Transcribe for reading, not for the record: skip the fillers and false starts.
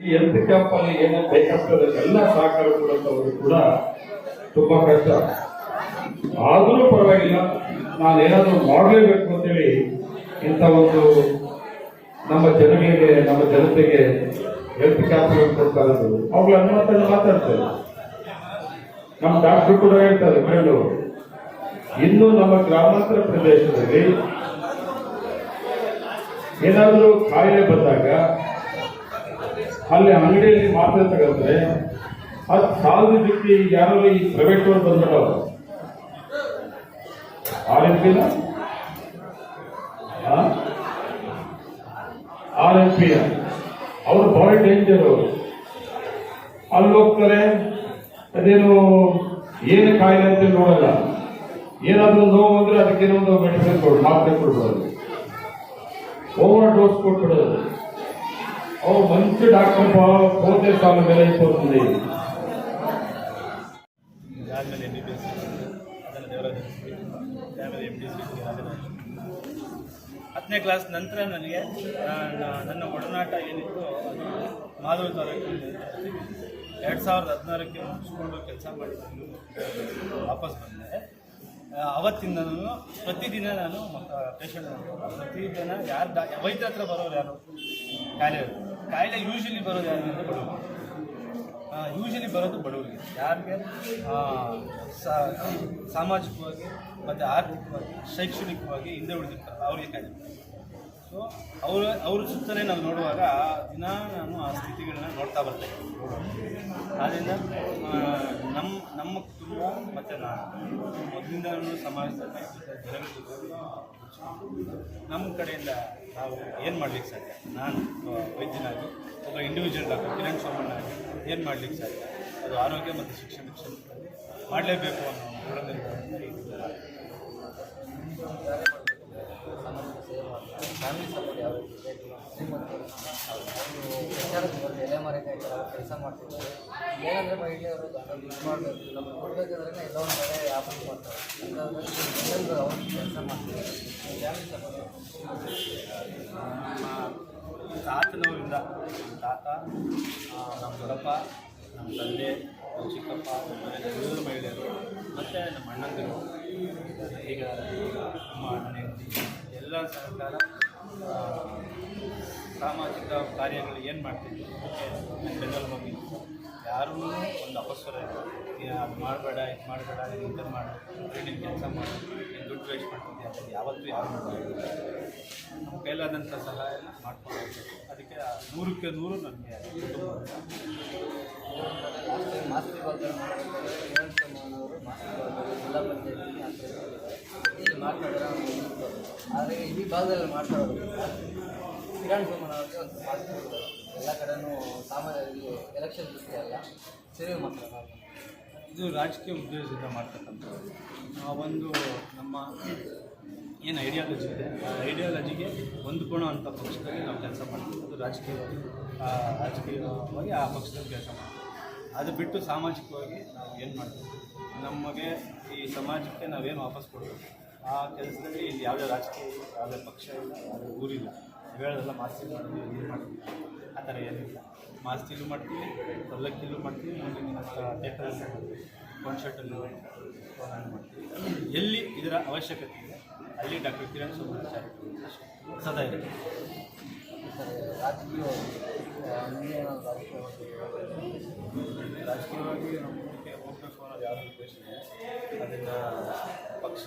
ಈ health camp ಅಲ್ಲಿ ಏನೇನು ಬೇಕಾಗ್ತದೆ ಎಲ್ಲ ಸಹಕಾರ ಕೊಡುವಂತವರು ಕೂಡ ತುಂಬಾ ಕಷ್ಟ. ಆದರೂ ಪರವಾಗಿಲ್ಲ, ನಾನು ಏನಾದರೂ ಮಾಡಲೇಬೇಕು ಅಂತೇಳಿ ಇಂಥ ಒಂದು ನಮ್ಮ ಜನಗಳಿಗೆ, ನಮ್ಮ ಜನತೆಗೆ ಹೆಲ್ತ್ ಕ್ಯಾಂಪ್ಗಳನ್ನು ಕೊಡ್ತಾ ಇರೋದು. ಅವುಗಳ ಅನುಮತಿ ಮಾತಾಡ್ತಾರೆ. ನಮ್ಮ ಡಾಕ್ಟರ್ ಕೂಡ ಹೇಳ್ತಾರೆ, ಫ್ರೆಂಡು, ಇನ್ನು ನಮ್ಮ ಗ್ರಾಮಾಂತರ ಪ್ರದೇಶದಲ್ಲಿ ಏನಾದರೂ ಕಾಯಿಲೆ ಬಂದಾಗ ಅಲ್ಲಿ ಅಂಗಡಿಯಲ್ಲಿ ಮಾತ್ರೆ ತಗೊಂಡ್ರೆ ಅದು ಸಾಲದಕ್ಕೆ ಯಾರು ಈ ಪ್ರೈವೇಟ್ ಅವ್ರು ಬಂದ್ಬಿಟ್ಟವ್ರು. RMP ಅವರು ಬಾರಿ ಡೇಂಜರ್. ಅವರು ಅಲ್ಲಿ ಹೋಗ್ತಾರೆ, ಅದೇನು ಏನು ಕಾಯಿಲೆ ಅಂತ ನೋಡಲ್ಲ. ಏನಾದ್ರೂ ನೋವು ಅಂದ್ರೆ ಅದಕ್ಕೇನೊಂದು ಮೆಡಿಸಿನ್ ಮಾತ್ರೆ ಕೊಡ್ಬಿಡೋದು, ಓವರ್ ಡೋಸ್ ಕೊಟ್ಬಿಡೋದು. ಅವ್ರು ಮಂచి ಡಾಕ್ಟರ್ ಹೋದೆ ಸಾಲ ಮೇಲೆ ತೋರಿಸಿದೆ. ಆದಮೇಲೆ MBBS, ಅದನ್ನು ದೇವರಾಜ, ಆಮೇಲೆ MD, 10ನೇ ಕ್ಲಾಸ್ ನಂತರ ನನಗೆ ನನ್ನ ಒಡನಾಟ ಏನಿತ್ತು ಅದು ಮಾಧವ ತಾಲೂಕಿನಲ್ಲಿ 2016ಕ್ಕೆ ಮುಗಿಸ್ಕೊಂಡು ಕೆಲಸ ಮಾಡಿದ್ದು ವಾಪಸ್ ಬಂದೆ. ಅವತ್ತಿಂದ ನಾನು ಪ್ರತಿದಿನ ನಾನು ಪೇಷಂಟ್ ಪ್ರತಿದಿನ ಯಾರು ವೈದ್ಯ ಹತ್ರ ಬರೋರು ಯಾರು ಕಾಯಿಲೆ ಯೂಶಲಿ ಬರೋದು ಯಾರು ಅಂದರೆ ಬಡವರು. ಯೂಶಲಿ ಬರೋದು ಬಡವರಿಗೆ, ಯಾರಿಗೆ ಸಾಮಾಜಿಕವಾಗಿ ಮತ್ತು ಆರ್ಥಿಕವಾಗಿ ಶೈಕ್ಷಣಿಕವಾಗಿ ಹಿಂದೆ ಉಳಿದಿರ್ತಾರೆ ಅವ್ರಿಗೆ ಕಾಯಿಲೆ. ಸೊ ಅವ್ರ ಸುತ್ತಲೇ ನಾವು ನೋಡುವಾಗ ದಿನ ನಾನು ಆ ಸ್ಥಿತಿಗಳನ್ನ ನೋಡ್ತಾ ಬರ್ತೇನೆ. ಆದ್ದರಿಂದ ನಮ್ಮ ಕುಟುಂಬ ಮತ್ತು ನಾನು ಮೊದಲಿಂದ ಸಮಾಜದಲ್ಲಿ ಜನಗಳ ಜೊತೆ ನಮ್ಮ ಕಡೆಯಿಂದ ನಾವು ಏನು ಮಾಡ್ಲಿಕ್ಕೆ ಸಾಧ್ಯ. ನಾನು ವೈದ್ಯನಾಗಿ, ಒಬ್ಬ ಇಂಡಿವಿಜುವಲ್ ಡಾಕ್ಟರ್ ಕಿರಣ್ ಸೋಮಣ್ಣಾಗಿ ಏನು ಮಾಡ್ಲಿಕ್ಕೆ ಸಾಧ್ಯ, ಅದು ಆರೋಗ್ಯ ಮತ್ತು ಶಿಕ್ಷಣ ಕ್ಷೇತ್ರದಲ್ಲಿ ಮಾಡಲೇಬೇಕು ಅನ್ನೋ ಫ್ಯಾಮಿಲಿ ಸಪೋರ್ಟ್ ಯಾವ ರೀತಿ ಬೇಕು, ಎಲೆಮರೆಕಾಯಿ ಥರ ಕೆಲಸ ಮಾಡ್ತಿದ್ದಾರೆ. ಏನಂದರೆ ಮಹಿಳೆಯರು ದುಡ್ಡು ಮಾಡಬೇಕು, ನಮ್ಗೆ ಕೊಡಬೇಕಾದ್ರೆ ಎಲ್ಲೋ ಒಂದು ಕಡೆ ವ್ಯಾಪಾರ ಮಾಡ್ತಾರೆ. ಎಲ್ಲರೂ ಅವ್ರು ಕೆಲಸ ಮಾಡ್ತಿದ್ದಾರೆ. ಫ್ಯಾಮಿಲಿ ಸಪೋರ್ಟ್ ತಾತನವರಿಂದ, ನಮ್ಮ ತಾತ, ನಮ್ಮ ದೊಡ್ಡಪ್ಪ, ನಮ್ಮ ತಂದೆ, ನಮ್ಮ ಚಿಕ್ಕಪ್ಪ, ನಮ್ಮ ಮಹಿಳೆಯರು ಮತ್ತು ನಮ್ಮ ಅಣ್ಣಂದಿರು, ಈಗ ನಮ್ಮ ಅಣ್ಣನ ಎಲ್ಲ ಸಹಕಾರ ಸಾಮಾಜಿಕ ಕಾರ್ಯಗಳು ಏನು ಮಾಡ್ತಿದ್ವಿ ಬೆಂಗಲ್ ಹೋಗಿ ಯಾರೂ ಒಂದು ಅಪಸ್ವರ ಇಲ್ಲ. ಅದು ಮಾಡಬೇಡ, ಇದು ಮಾಡಬೇಡ, ಇಂಥದ್ದು ಮಾಡು, ನೀನು ಕೆಲಸ ಮಾಡು, ನೀನು ದುಡ್ಡು ವೇಸ್ಟ್ ಮಾಡ್ತಿದ್ದೆ ಅಂತ ಯಾವತ್ತೂ ಯಾರು ಮಾಡೋದು. ನಮ್ಮ ಕೈಲಾದಂಥ ಸಹಾಯ ಮಾಡ್ಕೊಂಡು ಹೋಗ್ಬೇಕು. ಅದಕ್ಕೆ 100ಕ್ಕೆ 100 ನನಗೆ ಕುಟುಂಬ. ಮಾಸ್ತಿ ಭಾಗದಲ್ಲಿ ಅವರು ಜಿಲ್ಲಾ ಪಂಚಾಯತಿ ಇಲ್ಲಿ ಮಾಡ್ತಾರೆ. ಆದರೆ ಈ ಭಾಗದಲ್ಲಿ ಮಾಡ್ತಾರೋದು ಕಿರಣ್ ಸೋಮಣ್ಣ ಅವ್ರಿಗೆ ಒಂದು ಮಾಸ್ತಿ ಎಲ್ಲ ಕಡೆನೂ ಸಾಮಾನ್ಯವಾಗಿ ಎಲೆಕ್ಷನ್ ಜೊತೆ ಅಲ್ಲ ಸೇವೆ ಮಾಡ್ತಾರೆ. ಇದು ರಾಜಕೀಯ ಉದ್ದೇಶದಿಂದ ಮಾಡ್ತಕ್ಕಂಥದ್ದು. ಒಂದು ನಮ್ಮ ಏನು ಐಡಿಯಾಲಜಿ ಇದೆ, ಆ ಐಡಿಯಾಲಜಿಗೆ ಹೊಂದ್ಕೊಳ್ಳೋ ಪಕ್ಷದಲ್ಲಿ ನಾವು ಕೆಲಸ ಮಾಡ್ತೀವಿ. ಅದು ರಾಜಕೀಯವಾಗಿ ಆ ಪಕ್ಷದಲ್ಲಿ ಕೆಲಸ ಮಾಡ್ತೀವಿ. ಅದು ಬಿಟ್ಟು ಸಾಮಾಜಿಕವಾಗಿ ನಾವು ಏನು ಮಾಡ್ತೀವಿ, ನಮಗೆ ಈ ಸಮಾಜಕ್ಕೆ ನಾವೇನು ವಾಪಸ್ ಕೊಡಬೇಕು ಆ ಕೆಲಸದಲ್ಲಿ ಇಲ್ಲಿ ಯಾವುದೇ ರಾಜಕೀಯ, ಯಾವುದೇ ಪಕ್ಷ ಇಲ್ಲ, ಯಾವುದೇ ಊರಿಲ್ಲ. ಹೇಳೋದೆಲ್ಲ ಮಾಸ್ತಿಲು ಮಾಡ್ತೀವಿ, ಇದು ಮಾಡ್ತೀವಿ, ಆ ಥರ ಏನಿಲ್ಲ. ಮಾಸ್ತಿಲು ಮಾಡ್ತೀವಿ, ಪಲ್ಲಕ್ಕಿಲ್ಲೂ ಮಾಡ್ತೀವಿ, ಮುಂದಿನ ಥಿಯೇಟರಲ್ಲಿ ಮಾಡ್ತೀವಿ, ಕಾನ್ಸರ್ಟಲ್ಲೂ ಮಾಡ್ತೀವಿ. ಎಲ್ಲಿ ಇದರ ಅವಶ್ಯಕತೆ ಇದೆ ಅಲ್ಲಿ ಡಾಕ್ಟರ್ ಕಿರಣ್ ಸೋಮಣ್ಣಾಚಾರ್ಯ ಸದಾ ಇದೆ. ರಾಜಕೀಯವಾಗಿ ನಮ್ಮ ಮುಂದಕ್ಕೆ ಹೋಗಬೇಕು ಅನ್ನೋದು ಯಾವುದೋ ಉದ್ದೇಶ ಇದೆ. ಅದನ್ನು ಪಕ್ಷ